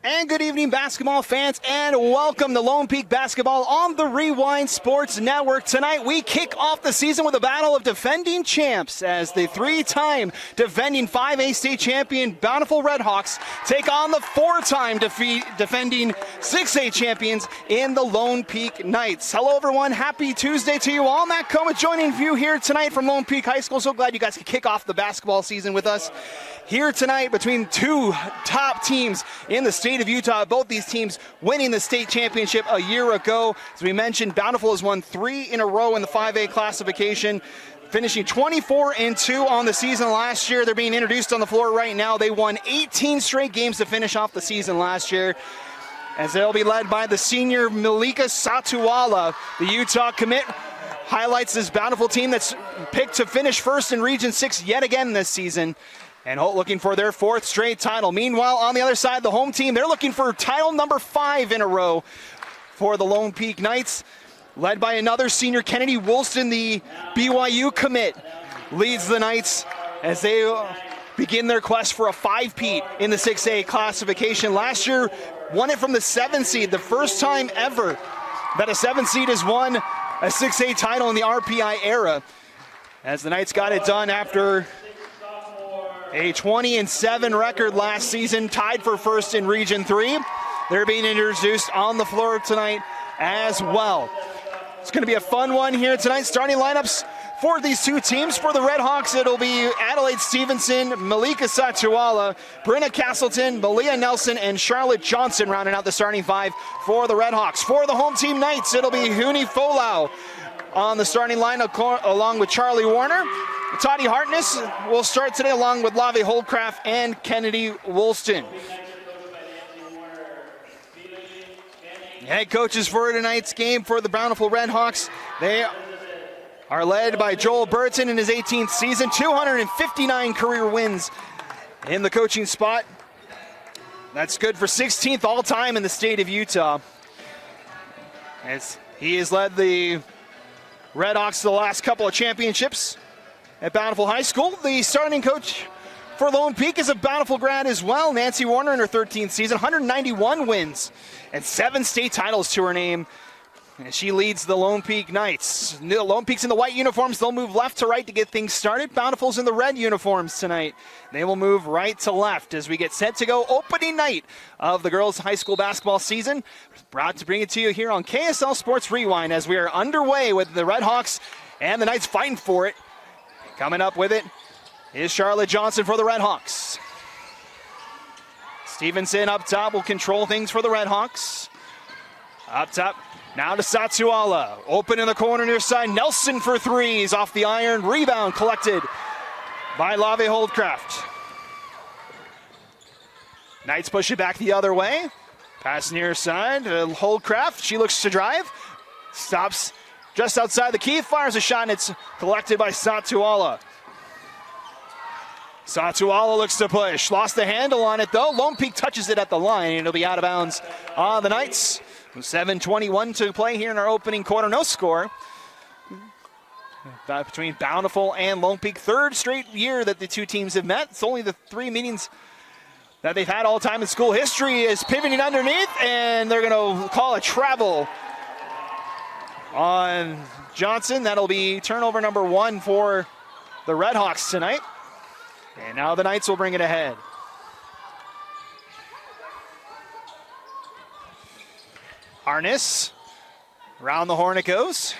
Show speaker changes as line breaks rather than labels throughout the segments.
And good evening, basketball fans, and welcome to Lone Peak Basketball on the Rewind Sports Network. Tonight, we kick off the season with a battle of defending champs as the three-time defending 5A state champion Bountiful Redhawks take on the four-time defending 6A champions in the Lone Peak Knights. Hello, everyone. Happy Tuesday to you all. Matt Coma joining you here tonight from Lone Peak High School. So glad you guys could kick off the basketball season with us. Here tonight between two top teams in the state of Utah, both these teams winning the state championship a year ago. As we mentioned, Bountiful has won 3 in a row in the 5A classification, finishing 24-2 on the season last year. They're being introduced on the floor right now. They won 18 straight games to finish off the season last year, as they'll be led by the senior Malika Satuala. The Utah commit highlights this Bountiful team that's picked to finish first in Region 6 yet again this season, and looking for their 4th straight title. Meanwhile, on the other side, the home team, they're looking for title number 5 in a row for the Lone Peak Knights, led by another senior, Kennedy Woolston, the BYU commit, leads the Knights as they begin their quest for a 5-peat in the 6A classification. Last year, won it from the 7th seed, the first time ever that a 7th seed has won a 6A title in the RPI era, as the Knights got it done after a 20-7 record last season, tied for first in Region 3. They're being introduced on the floor tonight as well. It's going to be a fun one here tonight. Starting lineups for these two teams. For the Redhawks, it'll be Adelaide Stevenson, Malika Satuala, Brenna Castleton, Malia Nelson, and Charlotte Johnson rounding out the starting 5 for the Redhawks. For the home team Knights, it'll be Huni Folau on the starting lineup along with Charlie Warner. Toddy Hartness will start today along with Lave Holdcraft and Kennedy Woolston. Head coaches for tonight's game for the Bountiful Redhawks, they are led by Joel Burton in his 18th season, 259 career wins in the coaching spot. That's good for 16th all-time in the state of Utah, as he has led the Redhawks to the last couple of championships at Bountiful High School. The starting coach for Lone Peak is a Bountiful grad as well. Nancy Warner in her 13th season, 191 wins and 7 state titles to her name. And she leads the Lone Peak Knights. The Lone Peak's in the white uniforms. They'll move left to right to get things started. Bountiful's in the red uniforms tonight. They will move right to left as we get set to go opening night of the girls' high school basketball season. Proud to bring it to you here on KSL Sports Rewind as we are underway with the Redhawks and the Knights fighting for it. Coming up with it is Charlotte Johnson for the Redhawks. Stevenson up top will control things for the Redhawks. Up top, now to Satuala. Open in the corner near side. Nelson for 3s off the iron. Rebound collected by Lave Holdcraft. Knights push it back the other way. Pass near side. Holdcraft, she looks to drive. Stops just outside the key, fires a shot, and it's collected by Satuala. Satuala looks to push. Lost the handle on it, though. Lone Peak touches it at the line, and it'll be out of bounds on the Knights. 7:21 to play here in our opening quarter. No score between Bountiful and Lone Peak. 3rd straight year that the two teams have met. It's only the 3 meetings that they've had all time in school history. Is pivoting underneath, and they're going to call a travel on Johnson. That'll be turnover number 1 for the Redhawks tonight. And now the Knights will bring it ahead. Harness, around the horn it goes.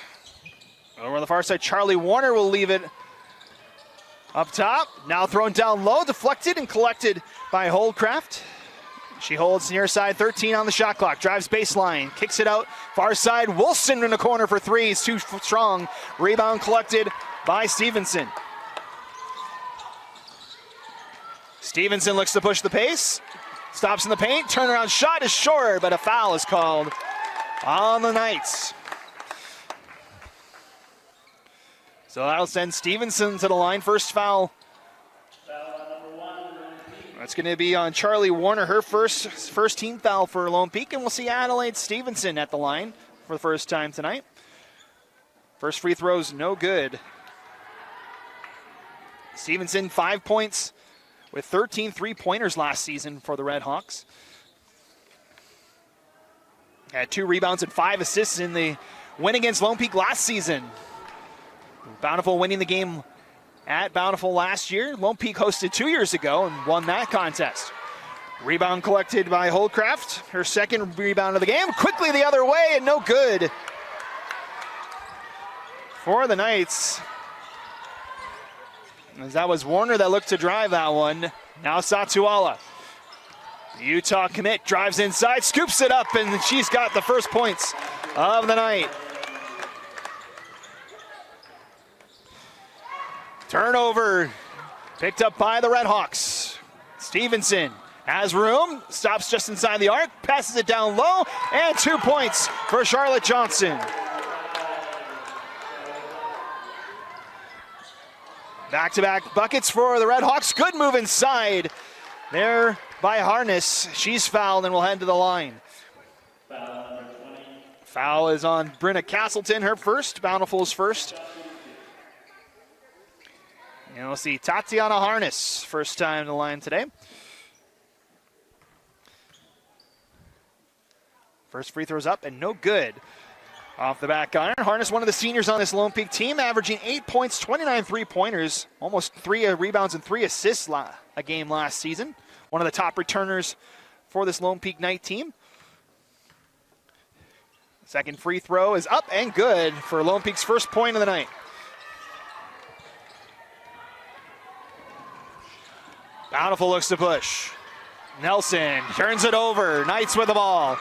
Over on the far side, Charlie Warner will leave it up top. Now thrown down low, deflected and collected by Holdcraft. She holds near side, 13 on the shot clock, drives baseline, kicks it out, far side, Wilson in the corner for 3, is too strong. Rebound collected by Stevenson. Stevenson looks to push the pace, stops in the paint, turnaround shot is short, but a foul is called on the Knights. So that'll send Stevenson to the line, first foul. That's going to be on Charlie Warner, her first team foul for Lone Peak, and we'll see Adelaide Stevenson at the line for the first time tonight. First free throw's no good. Stevenson, 5 points with 13 three-pointers last season for the Redhawks. Had 2 rebounds and 5 assists in the win against Lone Peak last season. Bountiful winning the game at Bountiful last year. Lone Peak hosted 2 years ago and won that contest. Rebound collected by Holdcraft. Her second rebound of the game. Quickly the other way and no good for the Knights. As that was Warner that looked to drive that one. Now Satuala. The Utah commit drives inside, scoops it up, and she's got the first points of the night. Turnover picked up by the Redhawks. Stevenson has room, stops just inside the arc, passes it down low, and 2 points for Charlotte Johnson. Back-to-back buckets for the Redhawks. Good move inside there by Harness. She's fouled and will head to the line. Foul is on Brenna Castleton, her first, Bountiful's first. And we'll see Tatiana Harness, first time to the line today. First free throw's up and no good. Off the back iron. Harness, one of the seniors on this Lone Peak team, averaging 8 points, 29 three-pointers, almost 3 rebounds and 3 assists a game last season. One of the top returners for this Lone Peak Knight team. Second free throw is up and good for Lone Peak's first point of the night. Bountiful looks to push. Nelson turns it over. Knights with the ball.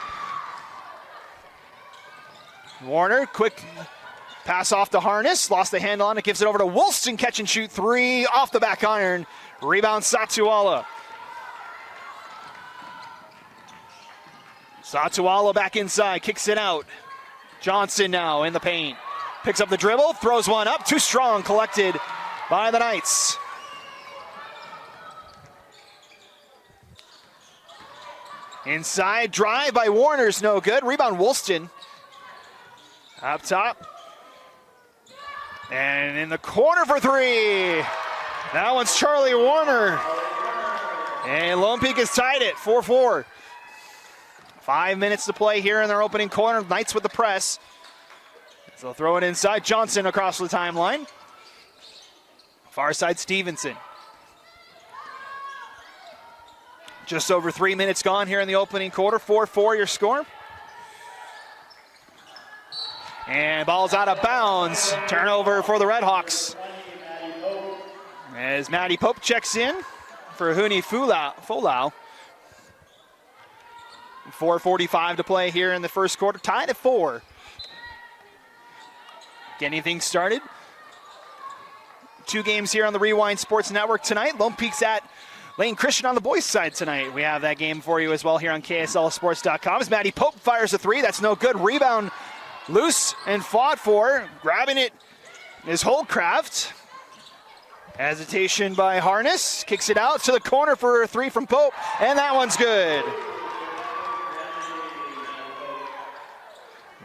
Warner, quick pass off to Harness. Lost the handle on it, gives it over to Woolston. Catch and shoot 3 off the back iron. Rebound Satuala. Satuala back inside, kicks it out. Johnson now in the paint. Picks up the dribble, throws one up. Too strong, collected by the Knights. Inside drive by Warner's no good. Rebound Woolston. Up top. And in the corner for 3. That one's Charlie Warner. And Lone Peak has tied it, 4-4. 5 minutes to play here in their opening corner. Knights with the press. So they'll throw it inside. Johnson across the timeline. Far side Stevenson. Just over 3 minutes gone here in the opening quarter. 4-4 your score. And ball's out of bounds. Turnover for the Redhawks. As Maddie Pope checks in for Huni Folau. 4:45 to play here in the first quarter. Tied at 4. Getting things started. 2 games here on the Rewind Sports Network tonight. Lone Peak's at Lane Christian on the boys' side tonight. We have that game for you as well here on KSLSports.com. As Maddie Pope fires a 3, that's no good. Rebound loose and fought for. Grabbing it is Holdcraft. Hesitation by Harness. Kicks it out to the corner for a 3 from Pope, and that one's good.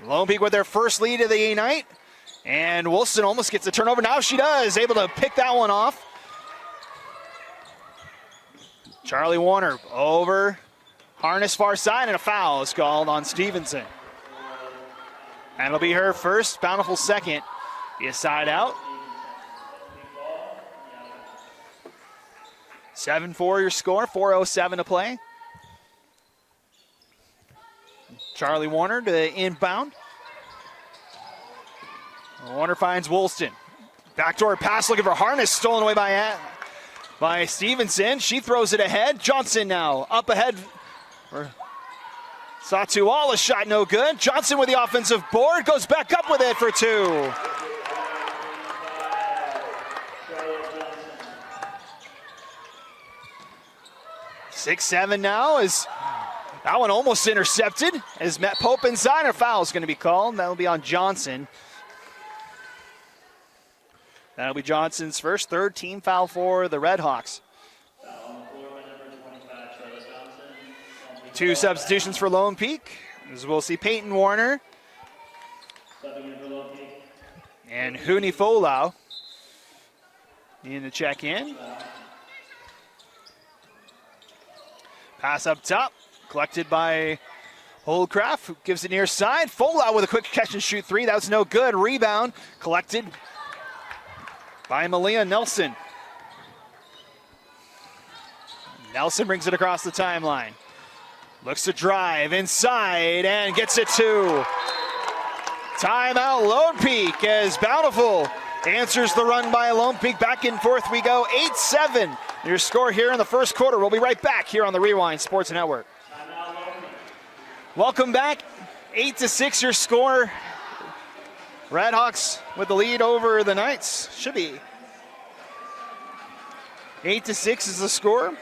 Lone Peak with their first lead of the night. And Wilson almost gets a turnover. Now she does, able to pick that one off. Charlie Warner over Harness far side, and a foul is called on Stevenson. That'll be her first, Bountiful second. Be a side out. 7-4 your score, 4:07 to play. Charlie Warner to inbound. Warner finds Woolston. Backdoor pass looking for Harness, stolen away by Stevenson. She throws it ahead. Johnson now up ahead. Satuala shot no good. Johnson with the offensive board, goes back up with it for 2. Six, 7 now is that one almost intercepted as Matt Pope inside. A foul is going to be called. That'll be on Johnson. That'll be Johnson's first, 3rd team foul for the Redhawks. 2 substitutions for Lone Peak, as we'll see Peyton Warner and Huni Folau in to check in. Pass up top, collected by Holdcraft gives it near side. Fola with a quick catch and shoot three. That was no good. Rebound collected by Malia Nelson. Nelson brings it across the timeline. Looks to drive inside and gets it two. Timeout Lone Peak as Bountiful answers the run by Lone Peak. Back and forth we go, 8-7. Your score here in the first quarter. We'll be right back here on the Rewind Sports Network. Welcome back, 8-6 your score. Redhawks with the lead over the Knights. Should be 8-6 is the score.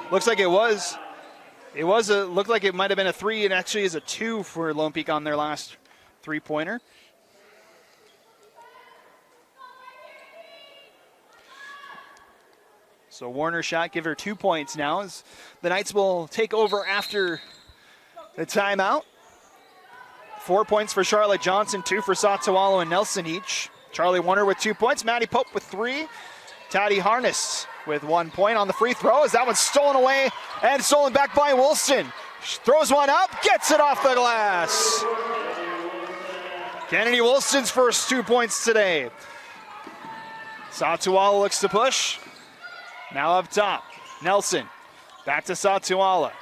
Looks like it was. Looked like it might have been a 3, and actually is a 2 for Lone Peak on their last 3-pointer. So Warner shot, give her 2 points now as the Knights will take over after the timeout. 4 points for Charlotte Johnson, 2 for Satualo and Nelson each. Charlie Warner with 2 points, Maddie Pope with 3. Taddy Harness with 1 point on the free throw as that one's stolen away and stolen back by Wilson. Throws one up, gets it off the glass. Kennedy Wilson's first 2 points today. Satuala looks to push. Now up top, Nelson. Back to Satuala.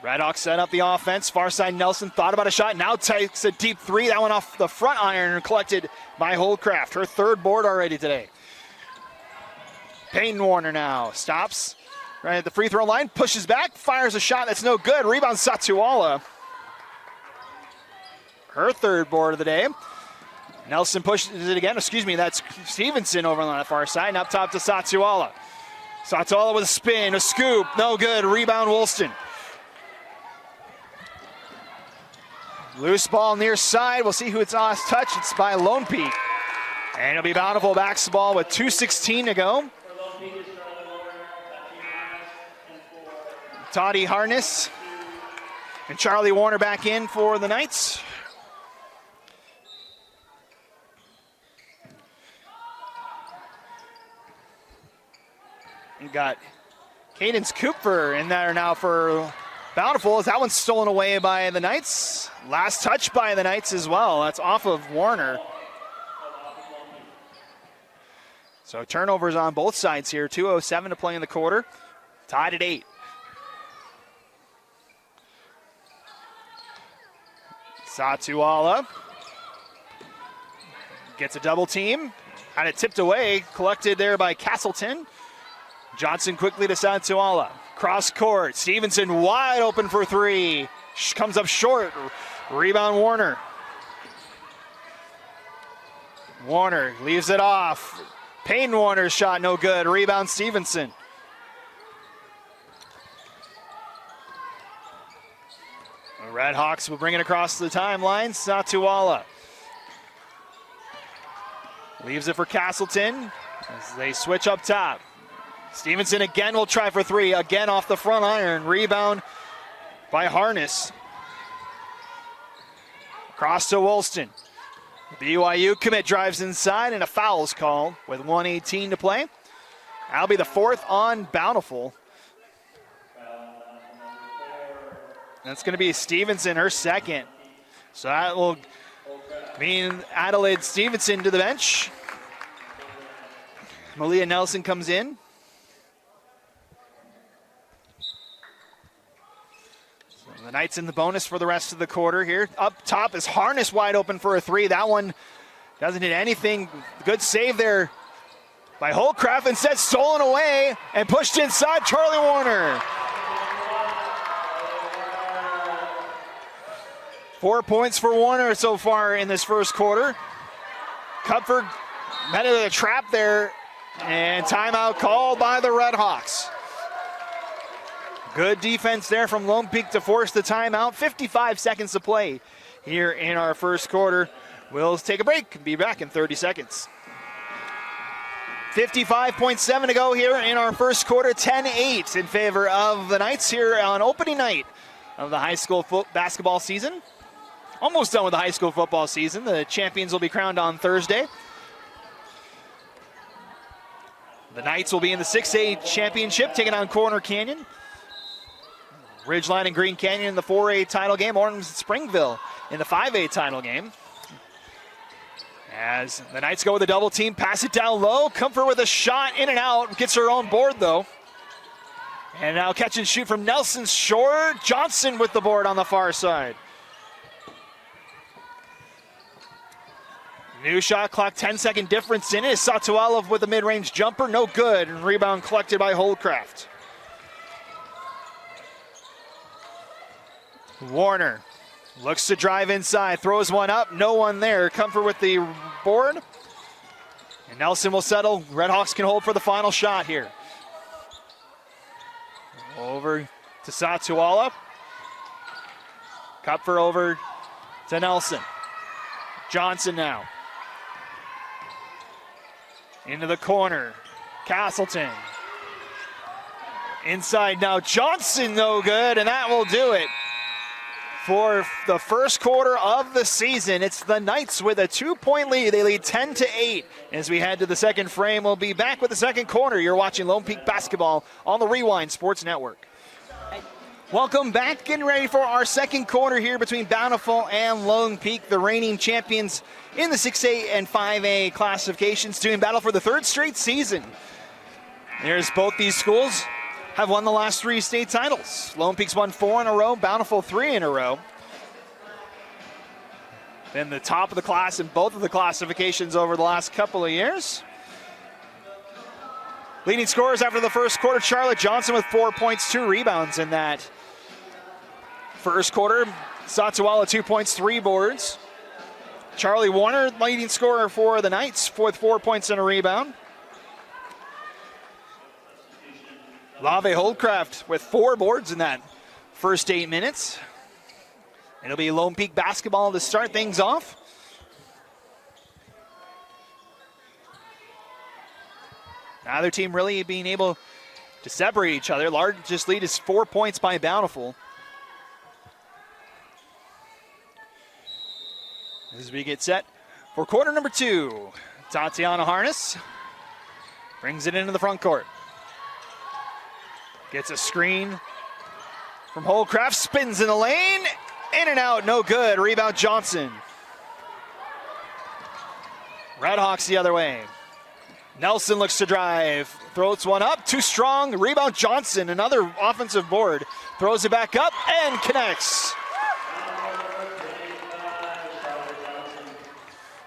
Redhawks set up the offense. Far side Nelson thought about a shot. Now takes a deep 3. That one off the front iron collected by Holdcraft. Her 3rd board already today. Peyton Warner now stops right at the free throw line. Pushes back. Fires a shot that's no good. Rebound Satuala. Her 3rd board of the day. Nelson pushes it again. Excuse me, that's Stevenson over on the far side. And up top to Satuala. Satuala with a spin, a scoop. No good. Rebound Woolston. Loose ball near side. We'll see who it's last touch. It's by Lone Peak. And it'll be Bountiful basketball with 2:16 to go. Toddy Harness and Charlie Warner back in for the Knights. You got Cadence Cooper in there now for Bountiful as that one's stolen away by the Knights. Last touch by the Knights as well. That's off of Warner. So turnovers on both sides here. 2:07 to play in the quarter. Tied at 8. Satuala gets a double team. Had it tipped away. Collected there by Castleton. Johnson quickly to Satuala. Cross court. Stevenson wide open for 3. Comes up short. Rebound Warner. Warner leaves it off. Payne Warner's shot no good. Rebound Stevenson. The Redhawks will bring it across the timeline. Satuala leaves it for Castleton as they switch up top. Stevenson again will try for 3. Again off the front iron. Rebound by Harness. Cross to Woolston. BYU commit drives inside and a foul's called with 1:18 to play. That'll be the 4th on Bountiful. That's going to be Stevenson, her 2nd. So that will mean Adelaide Stevenson to the bench. Malia Nelson comes in. The Knights in the bonus for the rest of the quarter here. Up top is Harness wide open for a 3. That one doesn't hit anything. Good save there by Holdcraft. Instead stolen away and pushed inside Charlie Warner. 4 points for Warner so far in this first quarter. Cupford met it with a trap there and timeout called by the Redhawks. Good defense there from Lone Peak to force the timeout. 55 seconds to play here in our first quarter. We'll take a break and be back in 30 seconds. 55.7 to go here in our first quarter. 10-8 in favor of the Knights here on opening night of the high school basketball season. Almost done with the high school football season. The champions will be crowned on Thursday. The Knights will be in the 6A championship, taking on Corner Canyon. Ridgeline and Green Canyon in the 4A title game. Orange and Springville in the 5A title game. As the Knights go with a double team, pass it down low. Comfort with a shot, in and out. Gets her own board, though. And now catch and shoot from Nelson short. Johnson with the board on the far side. New shot clock, 10-second difference in it. Satualov with a mid-range jumper, no good. And rebound collected by Holdcraft. Warner looks to drive inside, throws one up, no one there. Comfort with the board. And Nelson will settle. Redhawks can hold for the final shot here. Over to Satuala. Kupfer over to Nelson. Johnson now. Into the corner. Castleton. Inside now. Johnson no good, and that will do it. For the first quarter of the season, it's the Knights with a 2-point lead. They lead 10-8. As we head to the second frame, we'll be back with the second quarter. You're watching Lone Peak Basketball on the Rewind Sports Network. Welcome back. Getting ready for our second quarter here between Bountiful and Lone Peak, the reigning champions in the 6A and 5A classifications, doing battle for the third straight season. There's both these schools have won the last 3 state titles. Lone Peak's won 4 in a row, Bountiful 3 in a row. Been the top of the class in both of the classifications over the last couple of years. Leading scorers after the first quarter, Charlotte Johnson with 4 points, 2 rebounds in that first quarter. Satuala 2 points, 3 boards. Charlie Warner, leading scorer for the Knights, with 4 points and a rebound. Lave Holdcraft with 4 boards in that first 8 minutes. It'll be Lone Peak basketball to start things off. Neither team really being able to separate each other. Largest lead is 4 points by Bountiful. As we get set for quarter number 2, Tatiana Harness brings it into the front court. Gets a screen from Holdcraft, spins in the lane, in and out, no good. Rebound Johnson. Redhawks the other way. Nelson looks to drive, throws one up, too strong. Rebound Johnson, another offensive board. Throws it back up and connects.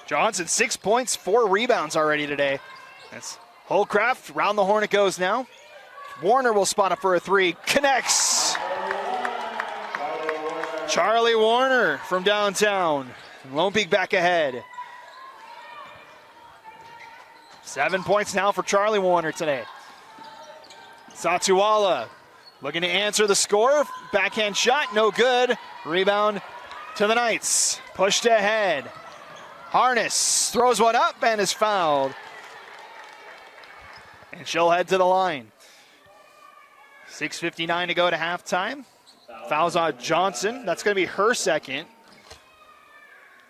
Johnson, 6 points, 4 rebounds already today. That's Holdcraft, round the horn it goes now. Warner will spot up for a 3, connects. Charlie Warner from downtown. Lone Peak back ahead. 7 points now for Charlie Warner today. Satuala looking to answer the score. Backhand shot, no good. Rebound to the Knights. Pushed ahead. Harness throws one up and is fouled. And she'll head to the line. 6:59 to go to halftime. Fouls on Johnson. That's going to be her second.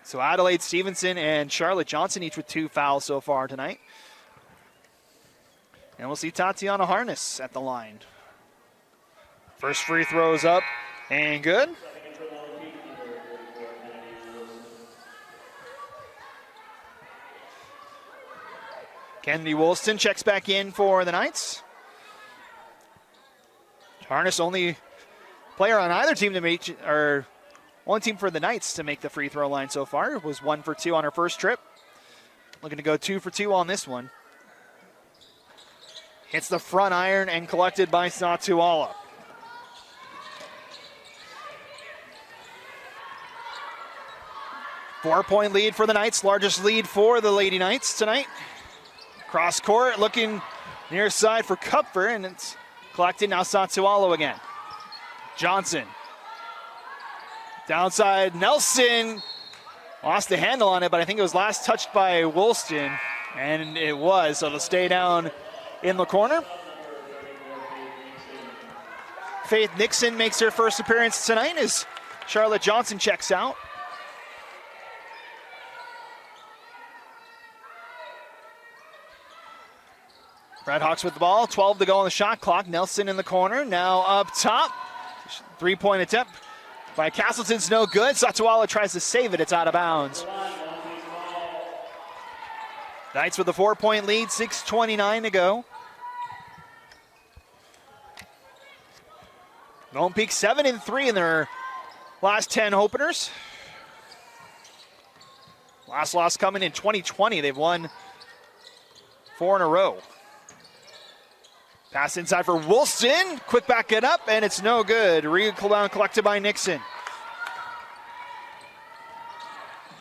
So Adelaide Stevenson and Charlotte Johnson each with 2 fouls so far tonight. And we'll see Tatiana Harness at the line. First free throws up and good. Kennedy Woolston checks back in for the Knights. Harness, only player on either team to make, or one team for the Knights to make the free throw line so far. Was 1 for 2 on her first trip. Looking to go 2 for 2 on this one. Hits the front iron and collected by Satuala. Four-point lead for the Knights, largest lead for the Lady Knights tonight. Cross court, looking near side for Kupfer, and it's collected now. Satuala again. Johnson. Downside, Nelson lost the handle on it, but I think it was last touched by Woolston, and it was, so it'll stay down in the corner. Faith Nixon makes her first appearance tonight as Charlotte Johnson checks out. Redhawks with the ball, 12 to go on the shot clock. Nelson in the corner, now up top. 3-point attempt by Castleton's no good. Satuala tries to save it, it's out of bounds. Knights with a 4-point lead, 6:29 to go. Lone Peak 7-3 in their last 10 openers. Last loss coming in 2020. They've won 4 in a row. Pass inside for Woolston. Quick back it up, and it's no good. Rebound collected by Nixon.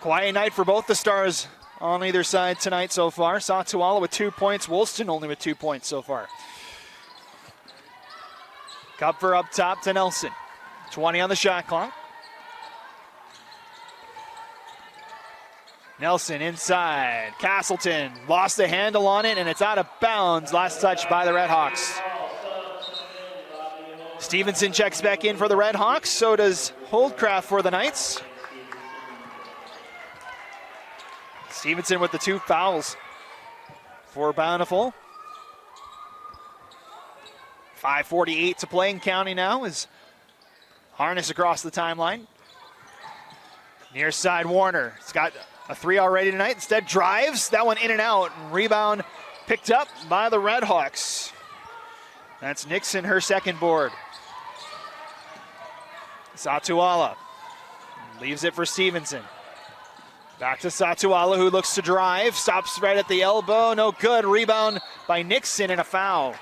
Quiet night for both the Stars on either side tonight so far. Satuala with 2 points. Woolston only with 2 points so far. Kupfer up top to Nelson. 20 on the shot clock. Nelson inside. Castleton lost the handle on it, and it's out of bounds. Last touch by the Redhawks. Stevenson checks back in for the Redhawks. So does Holdcraft for the Knights. Stevenson with the 2 fouls for Bountiful. 5:48 to play in county now as Harness across the timeline. Near side Warner. It's got a 3 already tonight. Instead drives. That one in and out. And rebound picked up by the Redhawks. That's Nixon, her second board. Satuala leaves it for Stevenson. Back to Satuala, who looks to drive. Stops right at the elbow. No good. Rebound by Nixon and a foul.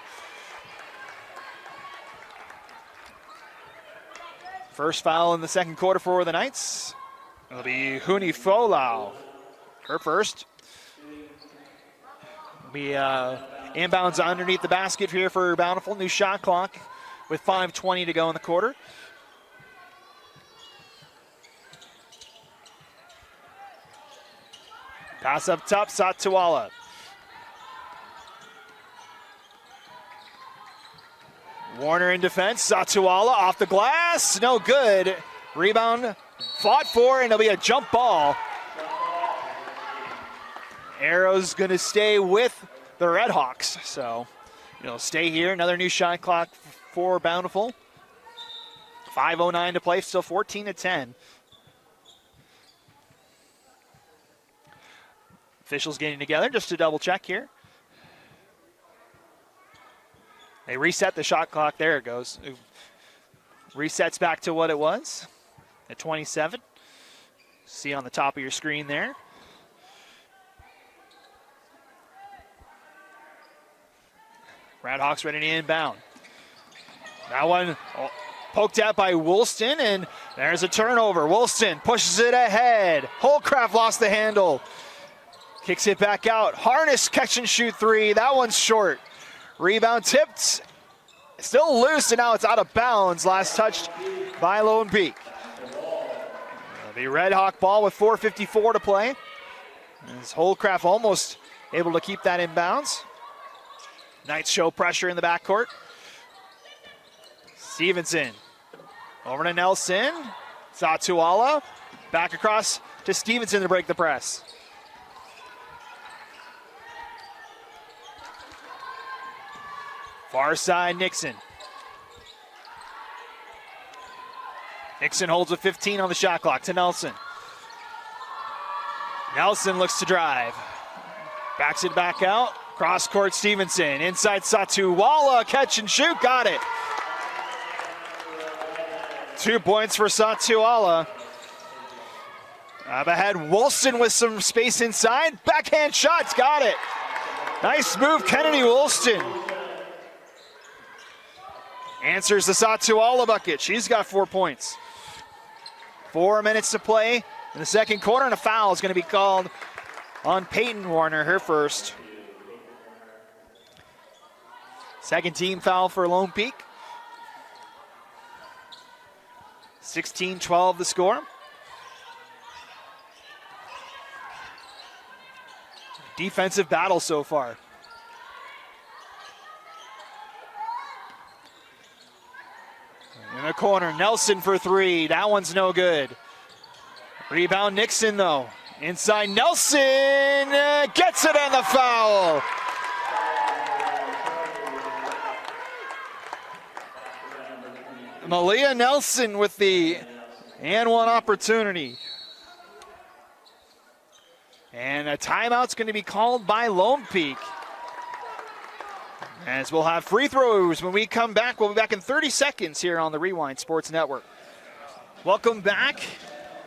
First foul in the second quarter for the Knights. It'll be Huni Folau. Her first. It'll be inbounds underneath the basket here for Bountiful. New shot clock with 5:20 to go in the quarter. Pass up top, Satuala. Warner in defense. Satuala off the glass. No good. Rebound fought for, and it'll be a jump ball. Arrow's going to stay with the Redhawks. So, stay here. Another new shot clock for Bountiful. 5:09 to play, still 14-10. Officials getting together just to double check here. They reset the shot clock. There it goes. It resets back to what it was at 27. See on the top of your screen there. Redhawks ready to inbound. That one poked out by Woolston, and there's a turnover. Woolston pushes it ahead. Holdcraft lost the handle. Kicks it back out. Harness catch and shoot 3. That one's short. Rebound tipped. Still loose, and now it's out of bounds. Last touched by Lone Peak. The Redhawk ball with 4:54 to play. As Holdcraft almost able to keep that in bounds. Knights show pressure in the backcourt. Stevenson over to Nelson. Satuala back across to Stevenson to break the press. Far side, Nixon. Nixon holds a 15 on the shot clock to Nelson. Nelson looks to drive. Backs it back out. Cross court, Stevenson. Inside Satuala, catch and shoot, got it. 2 points for Satuala. Up ahead, Woolston with some space inside. Backhand shots, got it. Nice move, Kennedy Woolston. Answers the Satuala bucket. She's got 4 points. 4 minutes to play in the second quarter, and a foul is going to be called on Peyton Warner, her first. Second team foul for Lone Peak. 16-12 the score. Defensive battle so far. In the corner, Nelson for 3. That one's no good. Rebound Nixon, though. Inside Nelson gets it and the foul. Malia Nelson with the and one opportunity. And a timeout's going to be called by Lone Peak. As we'll have free throws when we come back. We'll be back in 30 seconds here on the Rewind Sports Network. Welcome back.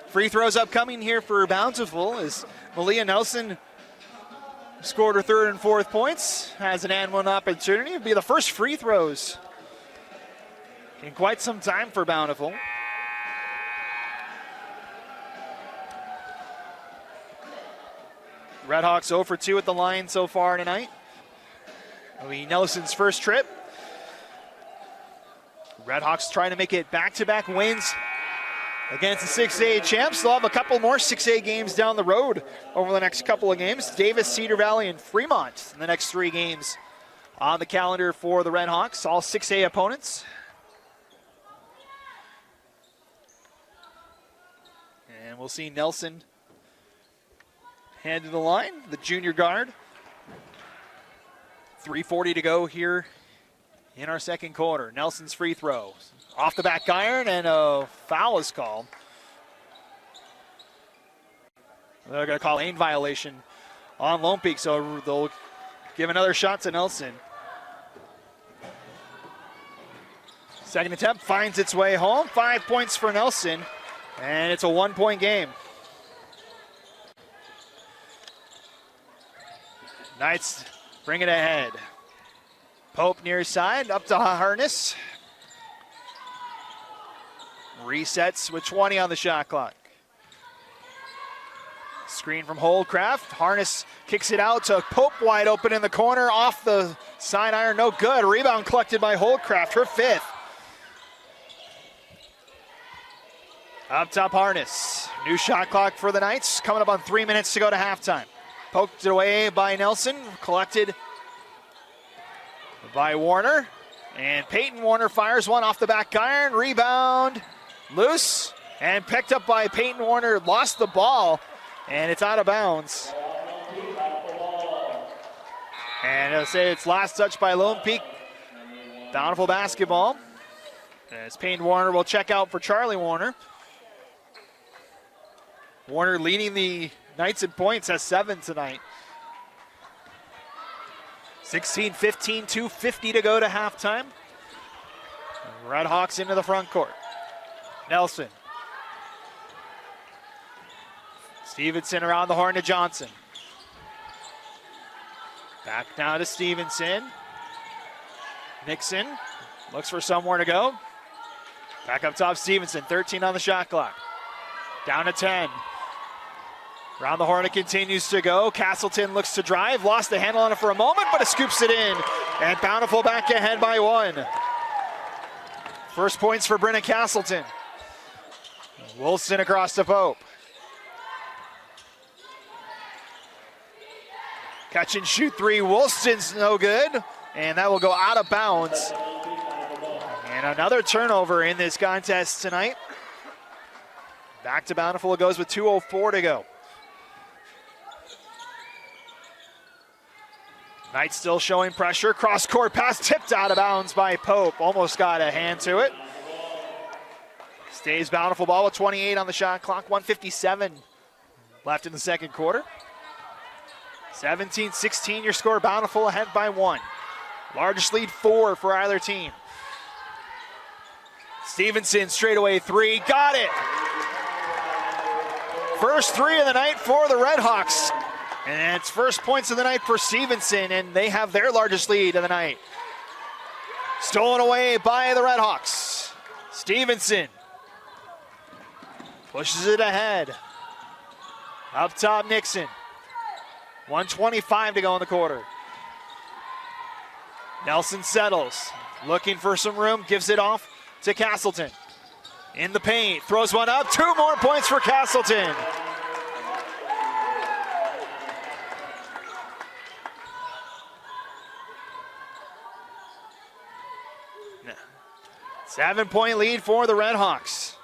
Free throws upcoming here for Bountiful as Malia Nelson scored her third and fourth points. Has an and one opportunity. It'll be the first free throws in quite some time for Bountiful. Redhawks 0 for 2 at the line so far tonight. It'll be Nelson's first trip. Redhawks trying to make it back-to-back wins against the 6A champs. They'll have a couple more 6A games down the road over the next couple of games. Davis, Cedar Valley, and Fremont in the next 3 games on the calendar for the Redhawks. All 6A opponents. And we'll see Nelson head to the line, the junior guard. 3:40 to go here in our second quarter. Nelson's free throw. Off the back iron, and a foul is called. They're going to call lane violation on Lone Peak, so they'll give another shot to Nelson. Second attempt finds its way home. 5 points for Nelson, and it's a 1-point game. Knights bring it ahead. Pope near side, up to Harness. Resets with 20 on the shot clock. Screen from Holdcraft. Harness kicks it out to Pope, wide open in the corner, off the side iron, no good. Rebound collected by Holdcraft, her 5th. Up top, Harness. New shot clock for the Knights, coming up on 3 minutes to go to halftime. Poked away by Nelson, collected by Warner. And Peyton Warner fires one off the back iron. Rebound, loose, and picked up by Peyton Warner. Lost the ball, and it's out of bounds. And I'll say it's last touch by Lone Peak. Bountiful basketball. As Peyton Warner will check out for Charlie Warner. Warner leading the Knights in points, has 7 tonight. 16-15, 2:50 to go to halftime. Redhawks into the front court. Nelson. Stevenson around the horn to Johnson. Back now to Stevenson. Nixon looks for somewhere to go. Back up top, Stevenson, 13 on the shot clock. Down to 10. Around the horn it continues to go. Castleton looks to drive, lost the handle on it for a moment, but it scoops it in. And Bountiful back ahead by 1. First points for Brenna Castleton. Wilson across to Pope. Catch and shoot 3, Wilson's no good. And that will go out of bounds. And another turnover in this contest tonight. Back to Bountiful it goes with 2:04 to go. Knights still showing pressure. Cross-court pass tipped out of bounds by Pope. Almost got a hand to it. Stays Bountiful ball with 28 on the shot clock. 1:57 left in the second quarter. 17-16 your score. Bountiful ahead by 1. Largest lead 4 for either team. Stevenson straightaway 3. Got it. First 3 of the night for the Redhawks. And it's first points of the night for Stevenson, and they have their largest lead of the night. Stolen away by the Redhawks. Stevenson pushes it ahead. Up top, Nixon. 1:25 to go in the quarter. Nelson settles, looking for some room, gives it off to Castleton. In the paint, throws one up, 2 more points for Castleton. Seven-point lead for the Redhawks.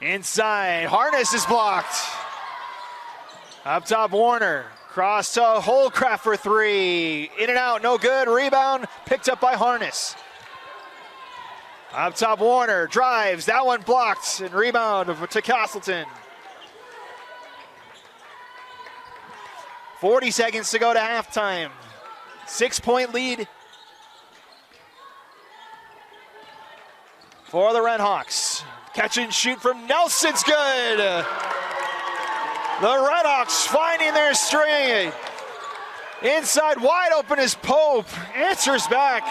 Inside, Harness is blocked. Up top, Warner. Cross to Holdcraft for 3. In and out, no good. Rebound picked up by Harness. Up top, Warner drives. That one blocked. And rebound to Castleton. 40 seconds to go to halftime. 6-point lead for the Redhawks. Catch and shoot from Nelson's good. The Redhawks finding their string. Inside, wide open is Pope. Answers back.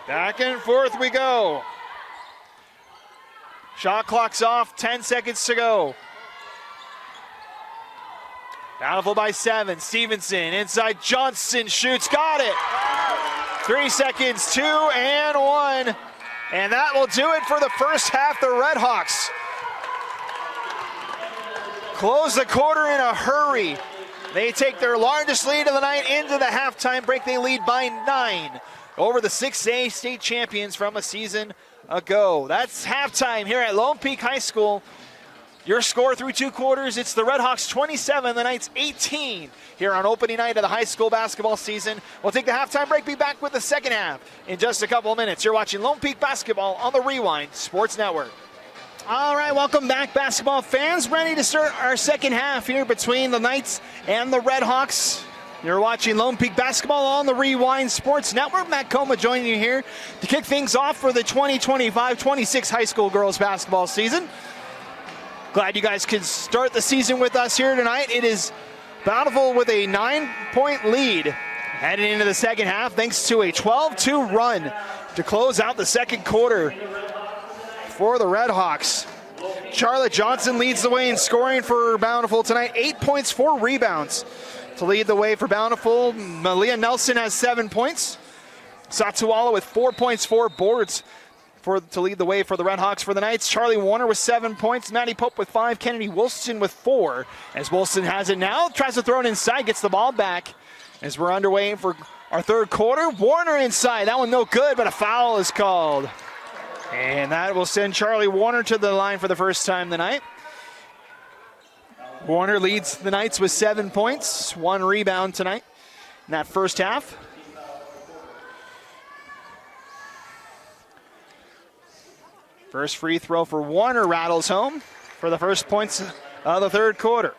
Back and forth we go. Shot clock's off, 10 seconds to go. Bountiful by 7. Stevenson inside, Johnson shoots, got it. 3 seconds, 2 and 1. And that will do it for the first half. The Redhawks close the quarter in a hurry. They take their largest lead of the night into the halftime break. They lead by 9 over the 6A state champions from a season ago. That's halftime here at Lone Peak High School. Your score through 2 quarters, it's the Redhawks 27, the Knights 18 here on opening night of the high school basketball season. We'll take the halftime break, be back with the second half in just a couple of minutes. You're watching Lone Peak Basketball on the Rewind Sports Network. All right, welcome back, basketball fans. Ready to start our second half here between the Knights and the Redhawks. You're watching Lone Peak Basketball on the Rewind Sports Network. Matt Coma joining you here to kick things off for the 2025-26 high school girls basketball season. Glad you guys could start the season with us here tonight. It is Bountiful with a 9-point lead heading into the second half thanks to a 12-2 run to close out the second quarter for the Redhawks. Charlotte Johnson leads the way in scoring for Bountiful tonight. 8 points, 4 rebounds to lead the way for Bountiful. Malia Nelson has 7 points. Satsuala with 4 points, 4 boards to lead the way for the Redhawks for the Knights. Charlie Warner with 7 points. Maddie Pope with 5. Kennedy Wilson with 4. As Wilson has it now, tries to throw it inside, gets the ball back. As we're underway for our third quarter, Warner inside. That one no good, but a foul is called. And that will send Charlie Warner to the line for the first time tonight. Warner leads the Knights with 7 points, 1 rebound tonight in that first half. First free throw for Warner rattles home for the first points of the third quarter.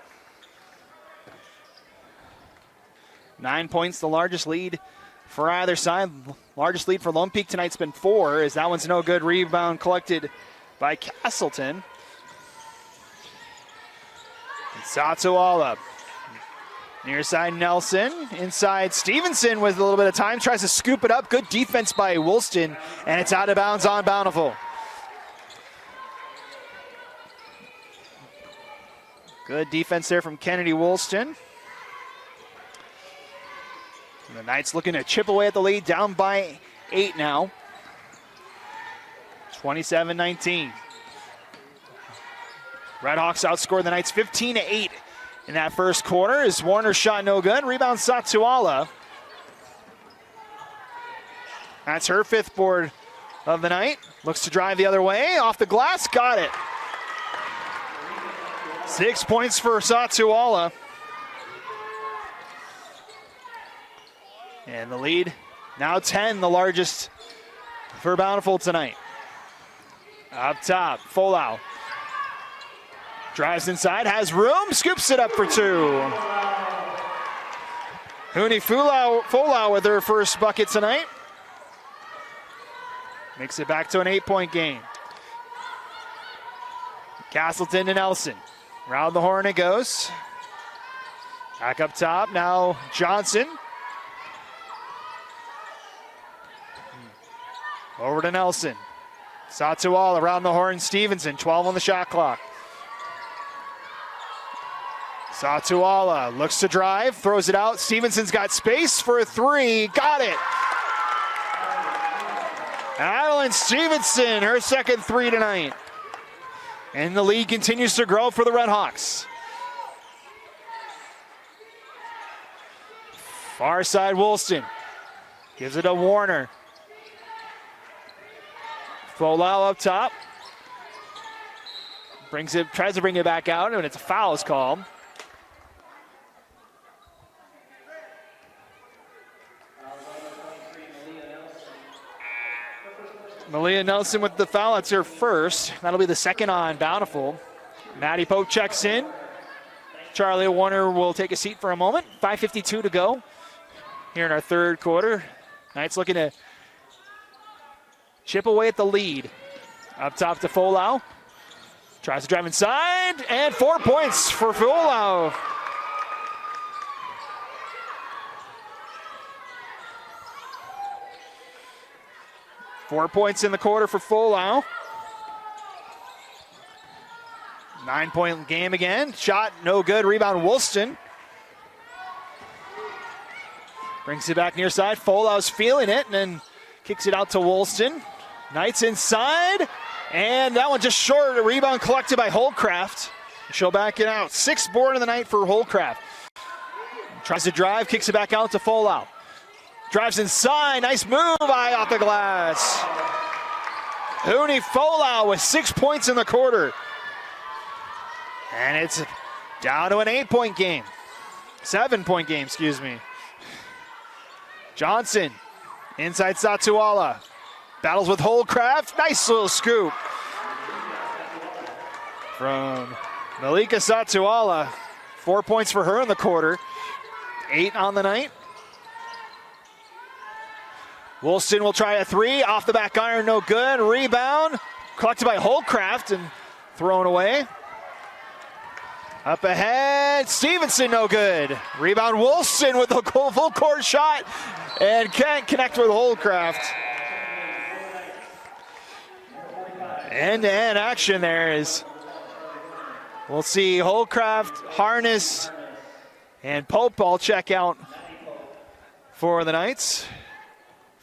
9 points, the largest lead for either side. Largest lead for Lone Peak tonight's been 4, as that one's no good. Rebound collected by Castleton. Satsuala. Near side Nelson. Inside Stevenson with a little bit of time. Tries to scoop it up. Good defense by Woolston. And it's out of bounds on Bountiful. Good defense there from Kennedy Woolston. And the Knights looking to chip away at the lead. Down by 8 now. 27-19. Redhawks outscored the Knights 15-8 in that first quarter. As Warner's shot no good. Rebound Satsuala. That's her 5th board of the night. Looks to drive the other way. Off the glass. Got it. 6 points for Satsuala. And the lead now 10, the largest for Bountiful tonight. Up top, Folau. Drives inside, has room, scoops it up for 2. Huni Folau with her first bucket tonight. Makes it back to an 8-point game. Castleton to Nelson. Round the horn it goes. Back up top, now Johnson. Over to Nelson. Satsuala around the horn, Stevenson, 12 on the shot clock. Satsuala looks to drive, throws it out. Stevenson's got space for a 3, got it. Adeline Stevenson, her second 3 tonight. And the lead continues to grow for the Redhawks. Far side Woolston. Gives it to Warner. Folau up top. Tries to bring it back out, and it's a foul is called. Malia Nelson with the foul. That's her first. That'll be the second on Bountiful. Maddie Pope checks in. Charlie Warner will take a seat for a moment. 5:52 to go here in our third quarter. Knights looking to chip away at the lead. Up top to Folau. Tries to drive inside, and 4 points for Folau. Four points in the quarter for Folau. 9-point game again. Shot no good. Rebound Woolston. Brings it back near side. Folau's feeling it and then kicks it out to Woolston. Knights inside. And that one just short. A rebound collected by Holcraft. She'll back it out. 6th board of the night for Holcraft. Tries to drive. Kicks it back out to Folau. Drives inside. Nice move. Eye off the glass. Uni Folau with 6 points in the quarter. And it's down to an 8-point game. 7-point game, excuse me. Johnson, inside Satuala. Battles with Holcraft. Nice little scoop from Malika Satuala. 4 points for her in the quarter. 8 on the night. Woolston will try a three. Off the back iron, no good. Rebound. Collected by Holcraft and thrown away. Up ahead, Stevenson, no good. Rebound, Woolston with the full court shot and can't connect with Holcraft. End-to-end action there is. We'll see Holcraft, Harness, and Pope all check out for the Knights.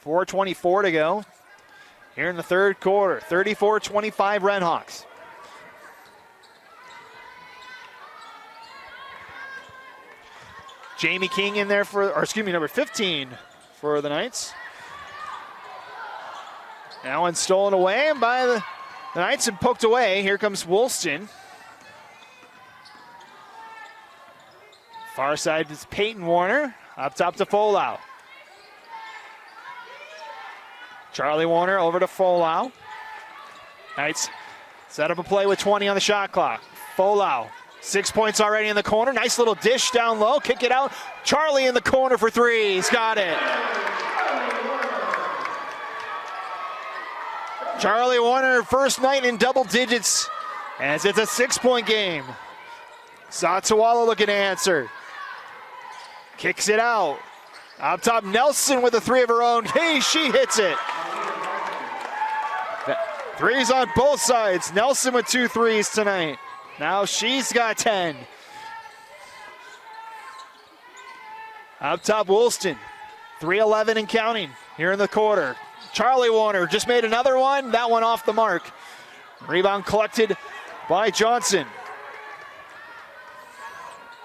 4:24 to go here in the third quarter. 34-25 Redhawks. Jamie King in there number 15 for the Knights. That one stolen away by the Knights and poked away. Here comes Woolston. Far side is Peyton Warner. Up top to Folau. Charlie Warner over to Folau. Knights set up a play with 20 on the shot clock. Folau. 6 points already in the corner. Nice little dish down low. Kick it out. Charlie in the corner for three. He's got it. Charlie Warner, first night in double digits as it's a 6-point game. Satuala looking to answer. Kicks it out. Up top, Nelson with a three of her own. Hey, she hits it. Threes on both sides. Nelson with 2 threes tonight. Now she's got 10. Up top, Woolston. 3:11 and counting here in the quarter. Charlie Warner just made another one. That one off the mark. Rebound collected by Johnson.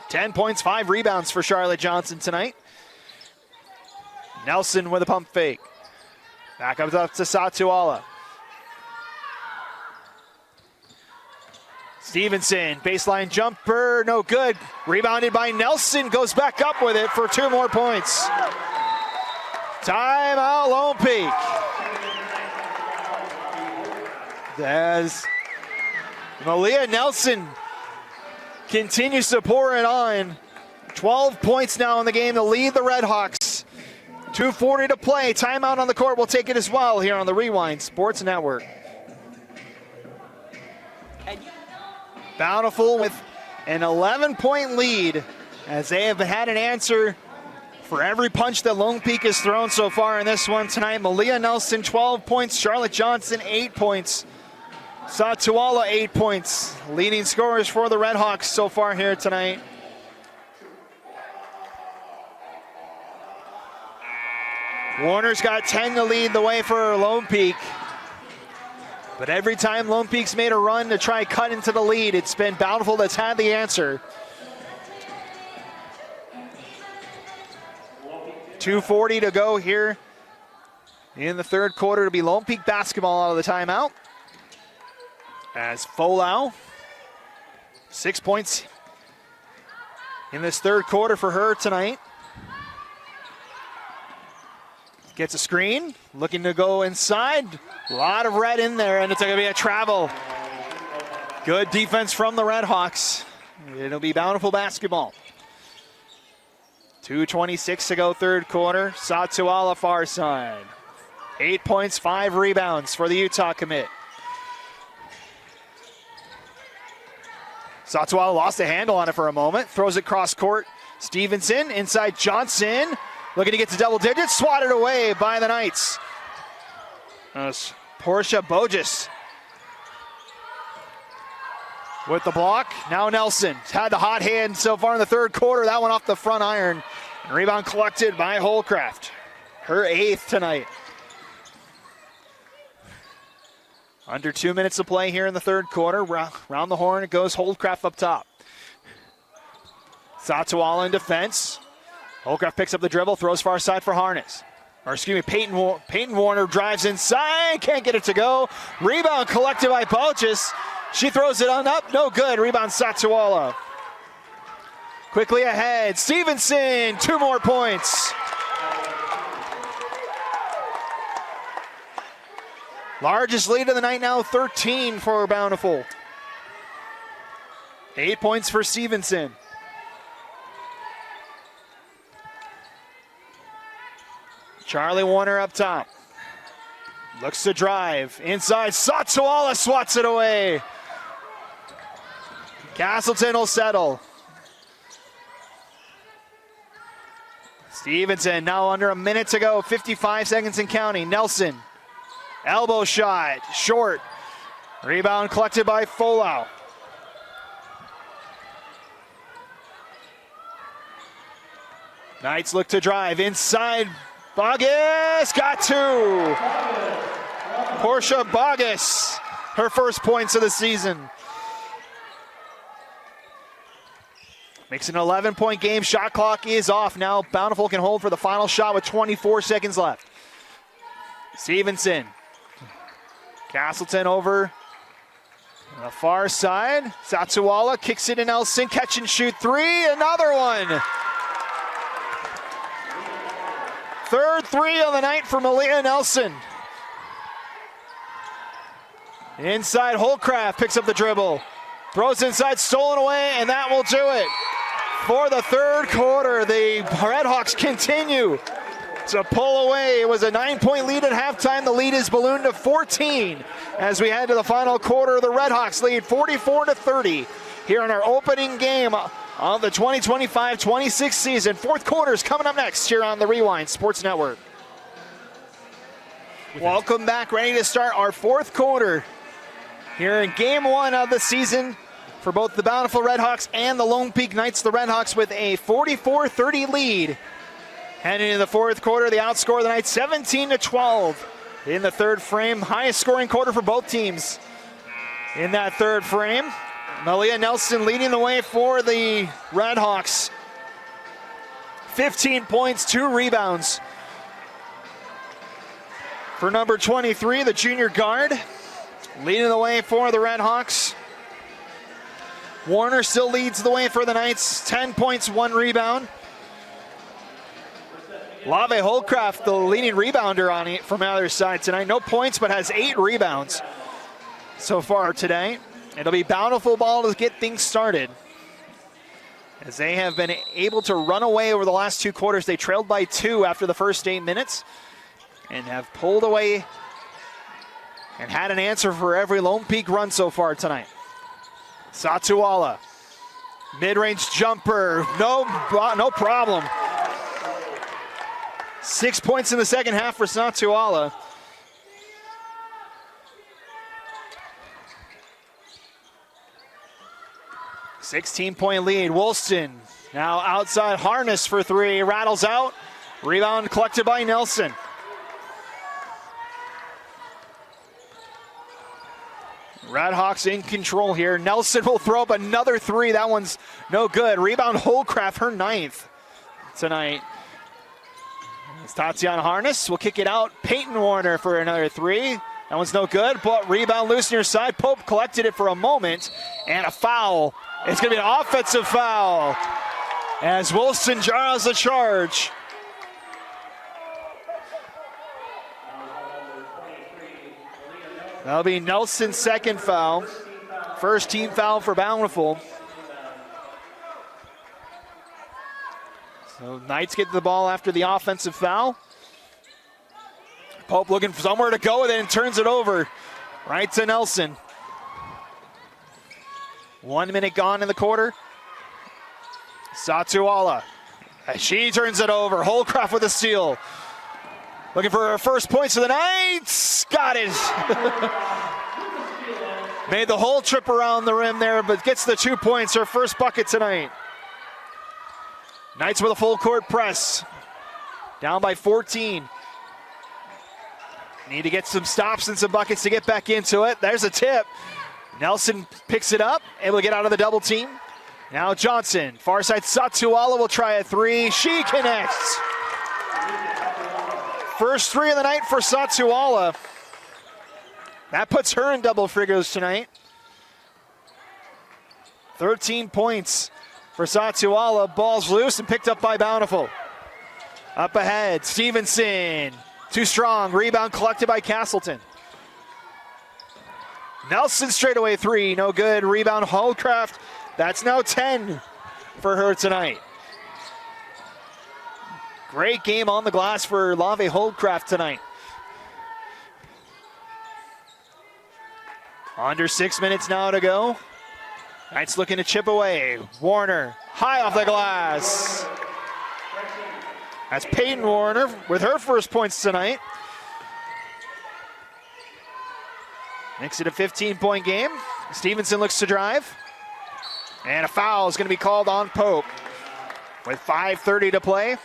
10 points, 5 rebounds for Charlotte Johnson tonight. Nelson with a pump fake. Back up to Satuala. Stevenson, baseline jumper, no good. Rebounded by Nelson, goes back up with it for 2 more points. Timeout, Lone Peak. As Malia Nelson continues to pour it on. 12 points now in the game to lead the Redhawks. 2:40 to play. Timeout on the court. We'll take it as well here on the Rewind Sports Network. Bountiful with an 11-point lead as they have had an answer for every punch that Lone Peak has thrown so far in this one tonight. Malia Nelson, 12 points. Charlotte Johnson, 8 points. Satuala, 8 points. Leading scorers for the Redhawks so far here tonight. Warner's got 10 to lead the way for Lone Peak. But every time Lone Peak's made a run to try cut into the lead, it's been Bountiful that's had the answer. 2:40 to go here in the third quarter to be Lone Peak basketball out of the timeout. As Folau, 6 points in this third quarter for her tonight. Gets a screen, looking to go inside. A lot of red in there, and it's going to be a travel. Good defense from the Redhawks. It'll be Bountiful basketball. 2:26 to go, third quarter. Satuala far side. 8 points, 5 rebounds for the Utah commit. Satuala lost a handle on it for a moment. Throws it cross court. Stevenson inside Johnson. Looking to get to double digits. Swatted away by the Knights. That's Portia Bogus with the block. Now Nelson had the hot hand so far in the third quarter. That one off the front iron. And rebound collected by Holcraft. Her 8th tonight. Under 2 minutes to play here in the third quarter. Round the horn, it goes Holcraft up top. Satuala in defense. Holcraft picks up the dribble, throws far side for Harness. Peyton Warner drives inside, can't get it to go. Rebound collected by Bogus. She throws it on up, no good. Rebound Satuala. Quickly ahead, Stevenson, 2 more points. Largest lead of the night now, 13 for Bountiful. 8 points for Stevenson. Charlie Warner up top. Looks to drive. Inside, Satuala swats it away. Castleton will settle. Stevenson now under a minute to go. 55 seconds and counting. Nelson. Elbow shot. Short. Rebound collected by Folau. Knights look to drive. Inside. Bogus got 2. Portia Bogus, her first points of the season. Makes an 11-point game. Shot clock is off now. Bountiful can hold for the final shot with 24 seconds left. Stevenson. Castleton over on the far side. Satuala kicks it to Nelson. Catch and shoot 3. Another one. Third 3 of the night for Malia Nelson. Inside, Holcraft picks up the dribble. Throws inside, stolen away, and that will do it. For the third quarter, the Redhawks continue to pull away. It was a 9-point lead at halftime. The lead is ballooned to 14 as we head to the final quarter. The Redhawks lead 44-30 here in our opening game of the 2025-26 season. Fourth quarter is coming up next here on the Rewind Sports Network. Welcome back, ready to start our fourth quarter here in game 1 of the season for both the Bountiful Redhawks and the Lone Peak Knights. The Redhawks with a 44-30 lead. Heading into the fourth quarter, they outscore the Knights 17-12 in the third frame. Highest scoring quarter for both teams in that third frame. Malia Nelson leading the way for the Redhawks. 15 points, 2 rebounds. For number 23, the junior guard, leading the way for the Redhawks. Warner still leads the way for the Knights. 10 points, 1 rebound. Lave Holcraft, the leading rebounder on it from the other side tonight. No points, but has 8 rebounds so far today. It'll be Bountiful ball to get things started, as they have been able to run away over the last 2 quarters. They trailed by 2 after the first 8 minutes and have pulled away and had an answer for every Lone Peak run so far tonight. Satuala, mid-range jumper, no problem. 6 points in the second half for Satuala. $16-point lead. Woolston now outside. Harness for 3. Rattles out. Rebound collected by Nelson. Redhawks in control here. Nelson will throw up another 3. That one's no good. Rebound Holcraft, her 9th tonight. It's Tatiana Harness will kick it out. Peyton Warner for another 3. That one's no good, but rebound loose near side. Pope collected it for a moment, and a foul. It's going to be an offensive foul as Wilson draws the charge. That'll be Nelson's second foul. First team foul for Bountiful. So Knights get the ball after the offensive foul. Pope looking for somewhere to go with it and turns it over right to Nelson. 1 minute gone in the quarter. Satuala. She turns it over. Holcroft with a steal. Looking for her first points of the night. Got it. Made the whole trip around the rim there, but gets the 2 points. Her first bucket tonight. Knights with a full court press. Down by 14. Need to get some stops and some buckets to get back into it. There's a tip. Nelson picks it up, able to get out of the double team. Now Johnson, far side Satuala will try a three. She connects. First three of the night for Satuala. That puts her in double figures tonight. 13 points for Satuala. Ball's loose and picked up by Bountiful. Up ahead, Stevenson. Too strong, rebound collected by Castleton. Nelson straightaway three, no good. Rebound Holcraft. That's now 10 for her tonight. Great game on the glass for Lave Holcraft tonight. Under 6 minutes now to go. Knights looking to chip away. Warner, high off the glass. That's Peyton Warner with her first points tonight. Makes it a 15-point game. Stevenson looks to drive. And a foul is going to be called on Pope with 5:30 to play.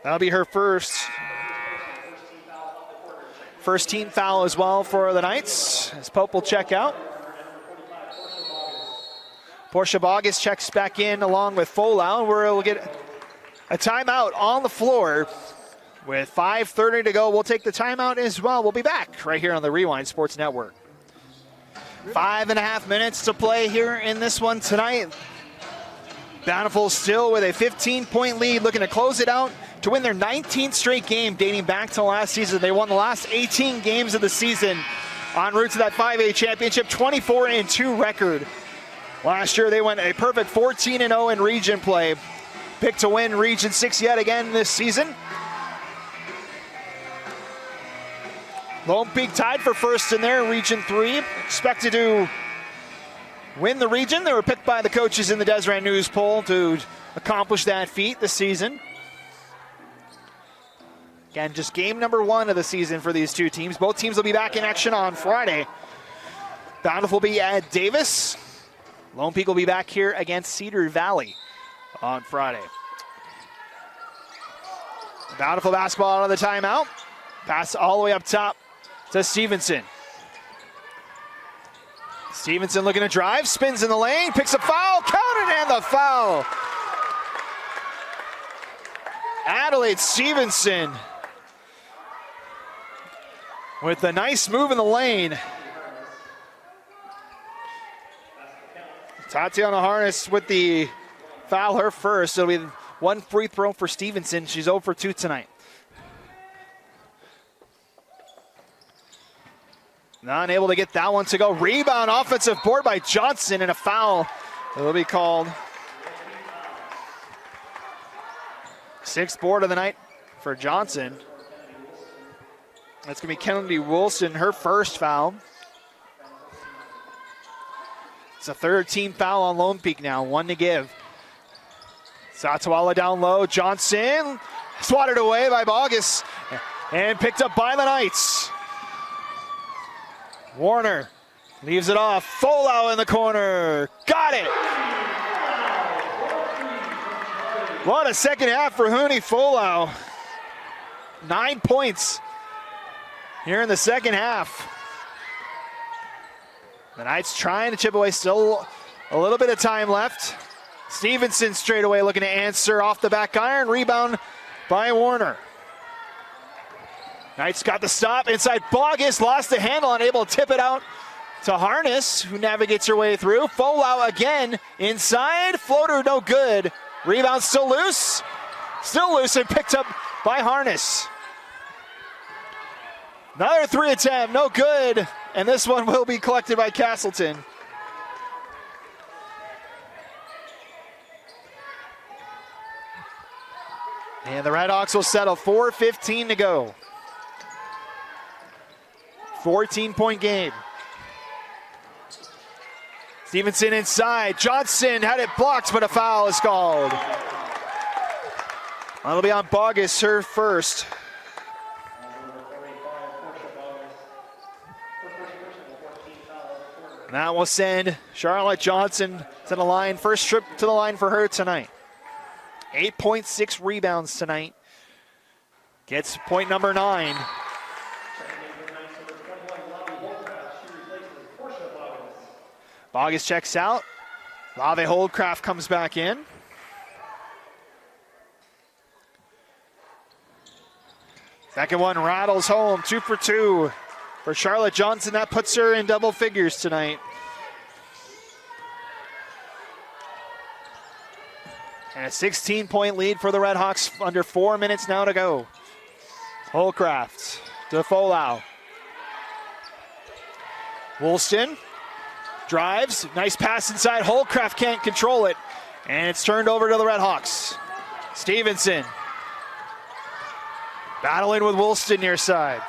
That'll be her first team foul as well for the Knights, as Pope will check out. Portia Bogus checks back in along with Folau, where we'll get a timeout on the floor. With 5:30 to go, we'll take the timeout as well. We'll be back right here on the Rewind Sports Network. 5.5 minutes to play here in this one tonight. Bountiful still with a 15-point lead, looking to close it out to win their 19th straight game dating back to last season. They won the last 18 games of the season en route to that 5A championship, 24-2 record. Last year they went a perfect 14-0 in region play. Picked to win Region 6 yet again this season. Lone Peak tied for first in their Region 3. Expected to win the region. They were picked by the coaches in the Deseret News poll to accomplish that feat this season. Again, just game number 1 of the season for these two teams. Both teams will be back in action on Friday. Bountiful will be at Davis. Lone Peak will be back here against Cedar Valley on Friday. Bountiful basketball out of the timeout. Pass all the way up top to Stevenson. Stevenson looking to drive, spins in the lane, picks a foul, counted, and the foul. Adelaide Stevenson with a nice move in the lane. Tatiana Harness with the foul, her first. It'll be one free throw for Stevenson. She's 0 for 2 tonight. Not able to get that one to go. Rebound, offensive board by Johnson, and a foul. It will be called. 6th board of the night for Johnson. That's going to be Kennedy Wilson, her first foul. It's a 3rd team foul on Lone Peak now, 1 to give. Satuala down low. Johnson swatted away by Bogus and picked up by the Knights. Warner leaves it off. Folau in the corner. Got it. What a second half for Huni Folau. 9 points here in the second half. The Knights trying to chip away. Still a little bit of time left. Stevenson straight away looking to answer off the back iron. Rebound by Warner. Knights got the stop inside. Bogus lost the handle, unable to tip it out to Harness, who navigates her way through. Folau again inside. Floater no good. Rebound still loose. Still loose and picked up by Harness. Another 3 attempt, no good. And this one will be collected by Castleton. And the Redhawks will settle. 4:15 to go. 14-point game. Stevenson inside. Johnson had it blocked, but a foul is called. That'll be on Bogus, her first. And that will send Charlotte Johnson to the line. First trip to the line for her tonight. 8.6 rebounds tonight. Gets point number 9. Bogus checks out. Lave Holdcraft comes back in. Second one rattles home, 2 for 2 for Charlotte Johnson. That puts her in double figures tonight. And a 16-point lead for the Redhawks, under 4 minutes now to go. Holdcraft to Folau. Woolston drives, nice pass inside. Holdcraft can't control it, and it's turned over to the Redhawks. Stevenson battling with Woolston near side.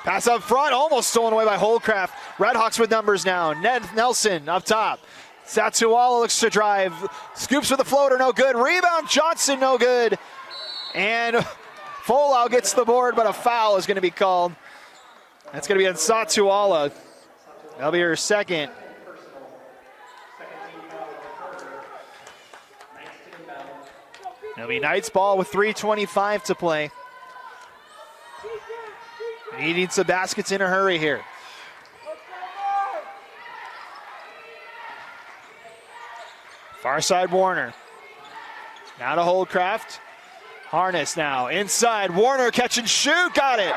Pass up front, almost stolen away by Holdcraft. Redhawks with numbers now. Ned Nelson up top. Satsuala looks to drive. Scoops with the floater, no good. Rebound, Johnson, no good. And Folau gets the board, but a foul is going to be called. That's going to be on Satsuala. That'll be her second. It'll be Knights ball with 3:25 to play. Needing some baskets in a hurry here. Far side Warner. Now to Holdcraft. Harness now inside. Warner catch and shoot. Got it.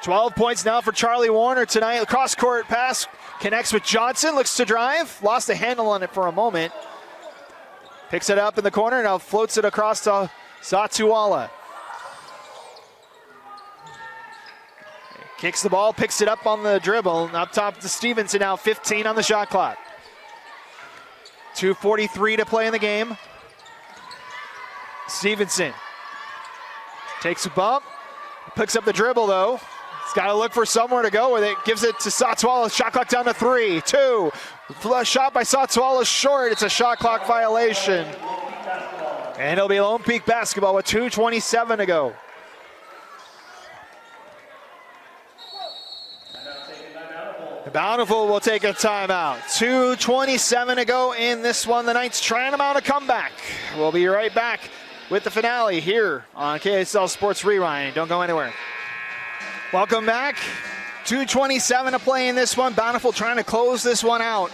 $12 points now for Charlie Warner tonight. The cross court pass connects with Johnson. Looks to drive. Lost the handle on it for a moment. Picks it up in the corner. Now floats it across to Satsuala. Kicks the ball, picks it up on the dribble. Up top to Stevenson now, 15 on the shot clock. 2:43 to play in the game. Stevenson takes a bump, picks up the dribble though. He's got to look for somewhere to go with it. Gives it to Satsuala, shot clock down to 3, 2. Shot by Satsuala short, it's a shot clock violation. And it'll be Lone Peak basketball with 2:27 to go. Bountiful will take a timeout. 2:27 to go in this one. The Knights trying to mount a comeback. We'll be right back with the finale here on KSL Sports Rewind. Don't go anywhere. Welcome back. 2:27 to play in this one. Bountiful trying to close this one out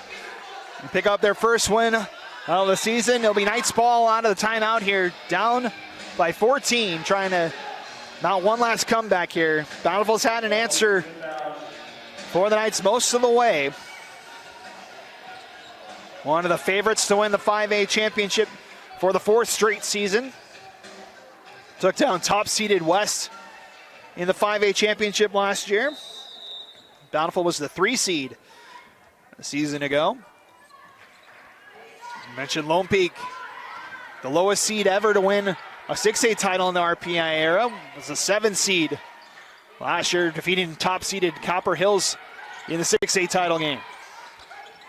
and pick up their first win of the season. It'll be Knights ball out of the timeout here. Down by 14, trying to mount one last comeback here. Bountiful's had an answer for the Knights most of the way. One of the favorites to win the 5A championship for the 4th straight season. Took down top-seeded West in the 5A championship last year. Bountiful was the 3 seed a season ago. I mentioned Lone Peak, the lowest seed ever to win a 6A title in the RPI era. Was a 7 seed last year, defeating top-seeded Copper Hills in the 6A title game.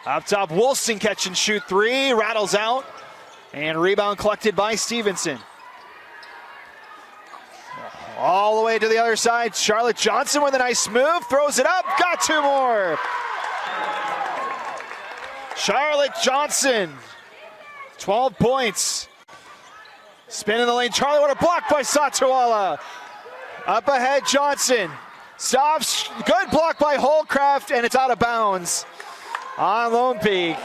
Up top, Woolston catch and shoot 3, rattles out, and rebound collected by Stevenson. All the way to the other side, Charlotte Johnson with a nice move, throws it up, got 2 more. Charlotte Johnson, 12 points. Spin in the lane, Charlie, what a block by Satsuala. Up ahead, Johnson. Stops, good block by Holdcraft, and it's out of bounds on Lone Peak.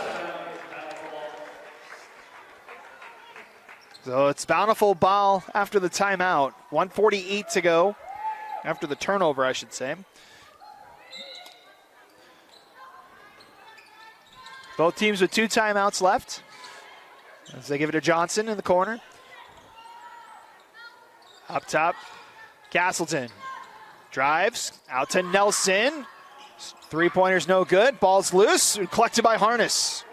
So it's Bountiful ball after the timeout. 1:48 to go, after the turnover, I should say. Both teams with 2 timeouts left as they give it to Johnson in the corner. Up top, Castleton. Drives, out to Nelson. Three-pointer's no good. Ball's loose, collected by Harness.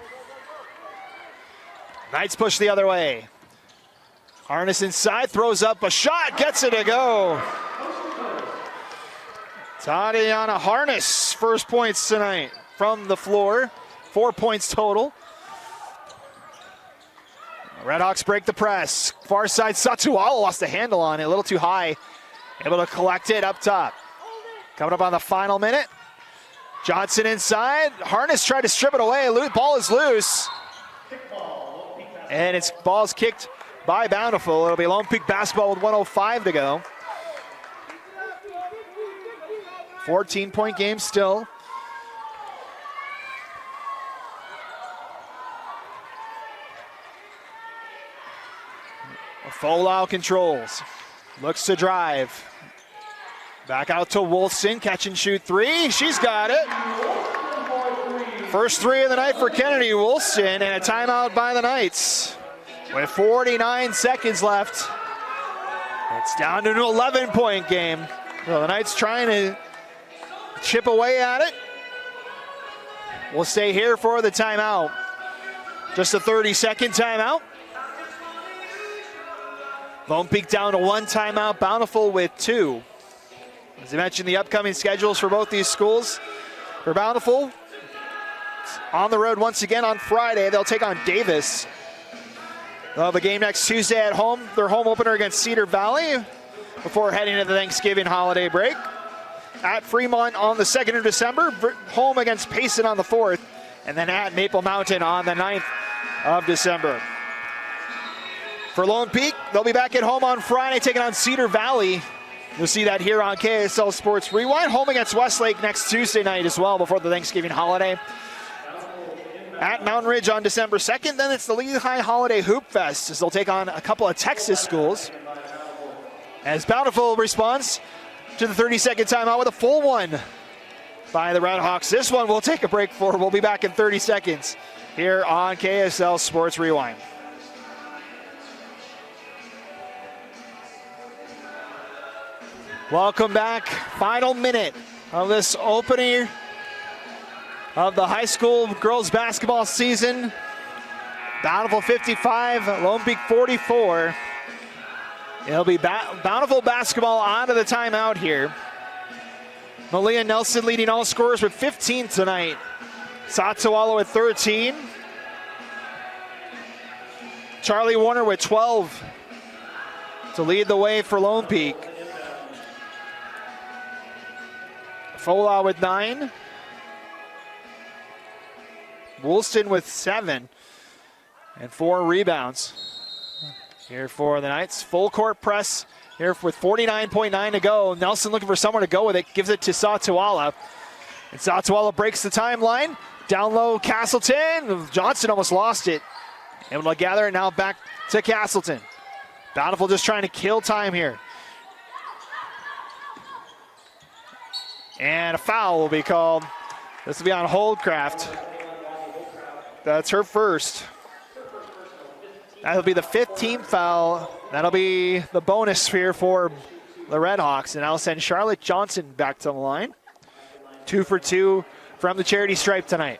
Knights push the other way. Harness inside, throws up a shot, gets it to go. Tatiana Harness, first points tonight from the floor. 4 points total. Redhawks break the press. Far side, Satuala lost the handle on it, a little too high. Able to collect it up top. Coming up on the final minute. Johnson inside. Harness tried to strip it away. Ball is loose. And ball's kicked by Bountiful. It'll be Lone Peak basketball with 1:05 to go. 14-point game still. Folau controls. Looks to drive. Back out to Wolfson. Catch and shoot three. She's got it. First three of the night for Kennedy Wolfson, and a timeout by the Knights. With 49 seconds left, it's down to an 11-point game. So the Knights trying to chip away at it. We'll stay here for the timeout. Just a 30-second timeout. Lone Peak down to one timeout, Bountiful with two. As I mentioned, the upcoming schedules for both these schools. For Bountiful, on the road once again on Friday. They'll take on Davis. They'll have a game next Tuesday at home. Their home opener against Cedar Valley before heading to the Thanksgiving holiday break. At Fremont on the 2nd of December, home against Payson on the 4th, and then at Maple Mountain on the 9th of December. For Lone Peak, they'll be back at home on Friday taking on Cedar Valley. You'll see that here on KSL Sports Rewind. Home against Westlake next Tuesday night as well before the Thanksgiving holiday. At Mountain Ridge on December 2nd, then it's the Lehigh Holiday Hoop Fest as they'll take on a couple of Texas schools. As Bountiful responds to the 30-second timeout with a full one by the Redhawks. This one we'll take a break for. We'll be back in 30 seconds here on KSL Sports Rewind. Welcome back. Final minute of this opening of the high school girls basketball season. Bountiful 55, Lone Peak 44. It'll be Bountiful basketball out of the timeout here. Malia Nelson leading all scorers with 15 tonight. Satuala with 13. Charlie Warner with 12 to lead the way for Lone Peak. Folau with 9. Woolston with 7 and 4 rebounds. Here for the Knights. Full court press here with 49.9 to go. Nelson looking for somewhere to go with it. Gives it to Satuala. And Satuala breaks the timeline. Down low, Castleton. Johnson almost lost it. Able to gather it now back to Castleton. Bountiful just trying to kill time here. And a foul will be called. This will be on Holdcraft. That's her first. That'll be the 15th foul. That'll be the bonus here for the Redhawks. And I'll send Charlotte Johnson back to the line. 2 for 2 from the charity stripe tonight.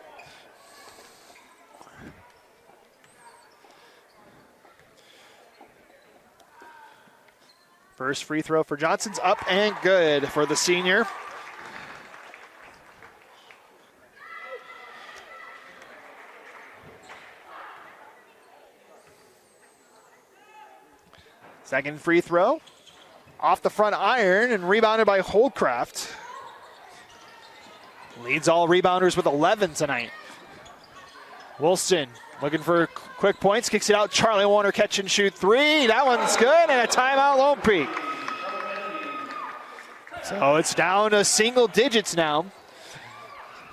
First free throw for Johnson's up and good for the senior. Second free throw, off the front iron and rebounded by Holdcraft. Leads all rebounders with 11 tonight. Woolston looking for quick points, kicks it out. Charlie Warner catch and shoot three. That one's good, and a timeout Lone Peak. So it's down to single digits now.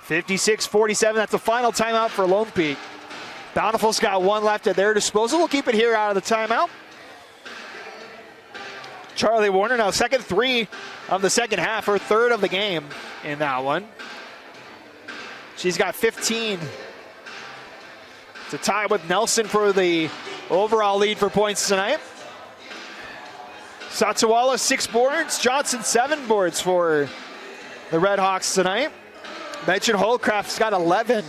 56-47, that's the final timeout for Lone Peak. Bountiful's got one left at their disposal. We'll keep it here out of the timeout. Charlie Warner now second three of the second half, her third of the game in that one. She's got 15 to tie with Nelson for the overall lead for points tonight. Satsuwala 6 boards, Johnson 7 boards for the Redhawks tonight. Mention Holcraft's got 11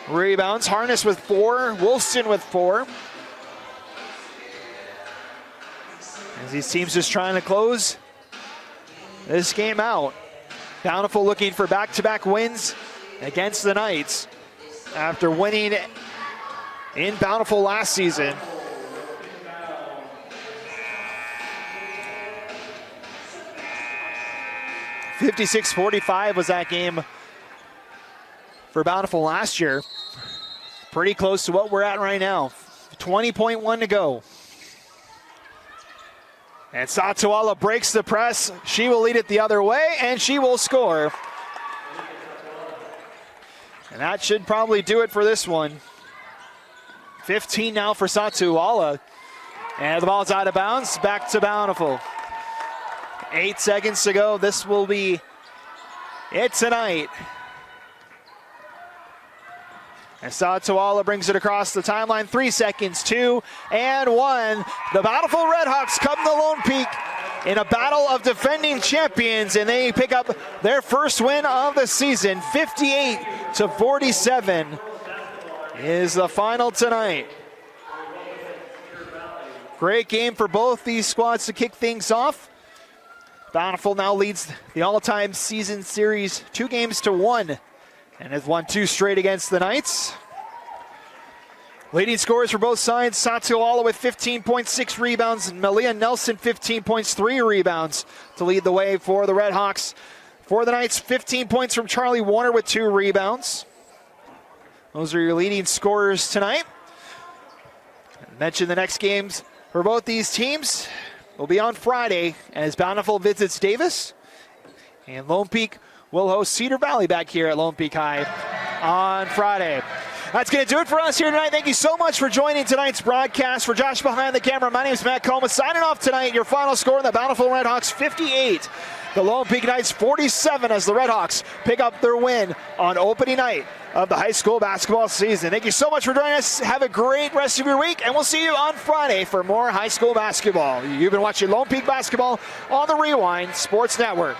rebounds. Harness with 4, Wolfson with 4. As these teams just trying to close this game out. Bountiful looking for back-to-back wins against the Knights after winning in Bountiful last season. $56-45 was that game for Bountiful last year. Pretty close to what we're at right now. 20.1 to go. And Satsuwala breaks the press. She will lead it the other way, and she will score. And that should probably do it for this one. 15 now for Satsuwala. And the ball's out of bounds. Back to Bountiful. 8 seconds to go. This will be it tonight. And Satsuwala brings it across the timeline. 3 seconds, 2 and 1. The Bountiful Redhawks come to Lone Peak in a battle of defending champions, and they pick up their first win of the season. 58-47 is the final tonight. Great game for both these squads to kick things off. Bountiful now leads the all-time season series 2-1 and has won 2 straight against the Knights. Leading scorers for both sides, Satsuwala with 15.6 rebounds and Malia Nelson 15.3 rebounds to lead the way for the Redhawks. For the Knights, 15 points from Charlie Warner with 2 rebounds. Those are your leading scorers tonight. I mentioned the next games for both these teams will be on Friday as Bountiful visits Davis, and Lone Peak will host Cedar Valley back here at Lone Peak High on Friday. That's going to do it for us here tonight. Thank you so much for joining tonight's broadcast. For Josh behind the camera, my name is Matt Coleman. Signing off tonight, your final score in the Bountiful Redhawks 58. The Lone Peak Knights 47 as the Redhawks pick up their win on opening night of the high school basketball season. Thank you so much for joining us. Have a great rest of your week, and we'll see you on Friday for more high school basketball. You've been watching Lone Peak Basketball on the Rewind Sports Network.